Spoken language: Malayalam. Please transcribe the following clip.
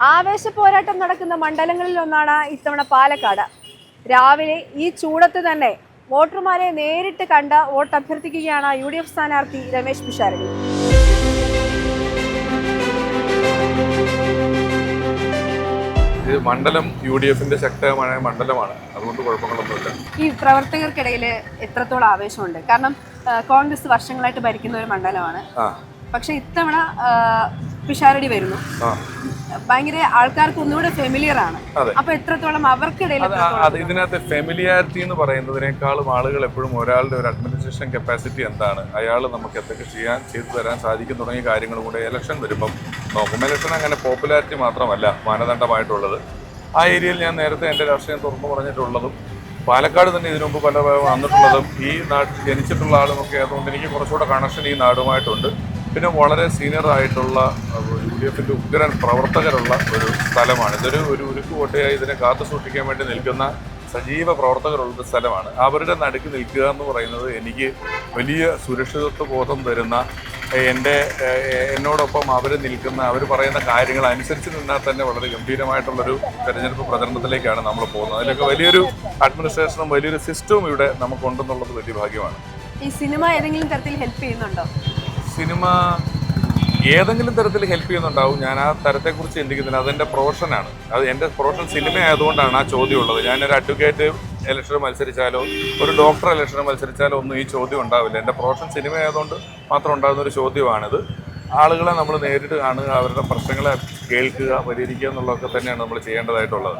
ആവേശ പോരാട്ടം നടക്കുന്ന മണ്ഡലങ്ങളിൽ ഒന്നാണ് ഇത്തവണ പാലക്കാട്. രാവിലെ ഈ ചൂടത്ത് തന്നെ വോട്ടർമാരെ നേരിട്ട് കണ്ട് വോട്ട് അഭ്യർത്ഥിക്കുകയാണ് UDF സ്ഥാനാർത്ഥി രമേശ് പിഷാരടി. ഇത് മണ്ഡലം UDFന്റെ ശക്തമായ മണ്ഡലമാണ്, അതുകൊണ്ട് കുഴപ്പങ്ങളൊന്നുമില്ല. ഈ പ്രവർത്തകർക്കിടയിൽ എത്രത്തോളം ആവേശമുണ്ട്? കാരണം കോൺഗ്രസ് വർഷങ്ങളായിട്ട് ഭരിക്കുന്ന ഒരു മണ്ഡലമാണ്. പക്ഷെ ഇത്തവണ പിഷാരടി വരുന്നു, ഭയങ്കര ആൾക്കാർക്ക് ഒന്നുകൂടെ ഫെമിലിയർ ആണ്. അപ്പൊ എത്രത്തോളം അവർക്കിടയിൽ ഇതിനകത്ത് ഫെമിലിയാരിറ്റി എന്ന് പറയുന്നതിനേക്കാളും ആളുകൾ എപ്പോഴും ഒരാളുടെ ഒരു അഡ്മിനിസ്ട്രേഷൻ കപ്പാസിറ്റി എന്താണ്, അയാൾ നമുക്ക് എന്തൊക്കെ ചെയ്തു തരാൻ സാധിക്കും തുടങ്ങിയ കാര്യങ്ങളും കൂടെ ഇലക്ഷൻ വരുമ്പം നോക്കും. ഇലക്ഷൻ അങ്ങനെ പോപ്പുലാരിറ്റി മാത്രമല്ല മാനദണ്ഡമായിട്ടുള്ളത്. ആ ഏരിയയിൽ ഞാൻ നേരത്തെ എൻ്റെ രാഷ്ട്രീയം തുറന്നു പറഞ്ഞിട്ടുള്ളതും പാലക്കാട് തന്നെ ഇതിനു മുമ്പ് പല വന്നിട്ടുള്ളതും ഈ നാട്ടിൽ ജനിച്ചിട്ടുള്ള ആളുമൊക്കെ ആയതുകൊണ്ട് എനിക്ക് കുറച്ചുകൂടെ കണക്ഷൻ ഈ നാടുമായിട്ടുണ്ട്. പിന്നെ വളരെ സീനിയർ ആയിട്ടുള്ള UDFന്റെ ഉഗ്രൻ പ്രവർത്തകരുള്ള ഒരു സ്ഥലമാണ്. ഇതൊരു ഉരുക്കുകോട്ടയായി ഇതിനെ കാത്തു സൂക്ഷിക്കാൻ വേണ്ടി നിൽക്കുന്ന സജീവ പ്രവർത്തകരുള്ള സ്ഥലമാണ്. അവരുടെ നടുക്ക് നിൽക്കുക എന്ന് പറയുന്നത് എനിക്ക് വലിയ സുരക്ഷിതത്വ ബോധം തരുന്ന, എന്നോടൊപ്പം അവർ നിൽക്കുന്ന, അവർ പറയുന്ന കാര്യങ്ങൾ അനുസരിച്ച് നിന്നാൽ തന്നെ വളരെ ഗംഭീരമായിട്ടുള്ളൊരു തെരഞ്ഞെടുപ്പ് പ്രചരണത്തിലേക്കാണ് നമ്മൾ പോകുന്നത്. അതിലൊക്കെ വലിയൊരു അഡ്മിനിസ്ട്രേഷനും വലിയൊരു സിസ്റ്റവും ഇവിടെ നമുക്കുണ്ടെന്നുള്ളത് വലിയ ഭാഗ്യമാണ്. ഈ സിനിമ ഏതെങ്കിലും തരത്തിൽ ഹെൽപ്പ് ചെയ്യുന്നുണ്ടോ? സിനിമ ഏതെങ്കിലും തരത്തിൽ ഹെൽപ്പ് ചെയ്യുന്നുണ്ടാവും. ഞാൻ ആ തരത്തെക്കുറിച്ച് ചിന്തിക്കുന്നില്ല. അതെൻ്റെ പ്രൊഫഷനാണ്. അത് എൻ്റെ പ്രൊഫഷൻ സിനിമ ആയതുകൊണ്ടാണ് ആ ചോദ്യം ഉള്ളത്. ഞാനൊരു അഡ്വക്കേറ്റ് ഇലക്ഷന് മത്സരിച്ചാലോ ഒരു ഡോക്ടർ ഇലക്ഷന് മത്സരിച്ചാലോ ഒന്നും ഈ ചോദ്യം ഉണ്ടാവില്ല. എൻ്റെ പ്രൊഫഷൻ സിനിമ ആയതുകൊണ്ട് മാത്രം ഉണ്ടാകുന്ന ഒരു ചോദ്യമാണിത്. ആളുകളെ നമ്മൾ നേരിട്ട് കാണുക, അവരുടെ പ്രശ്നങ്ങളെ കേൾക്കുക, പരിഹരിക്കുക എന്നുള്ളതൊക്കെ തന്നെയാണ് നമ്മൾ ചെയ്യേണ്ടതായിട്ടുള്ളത്.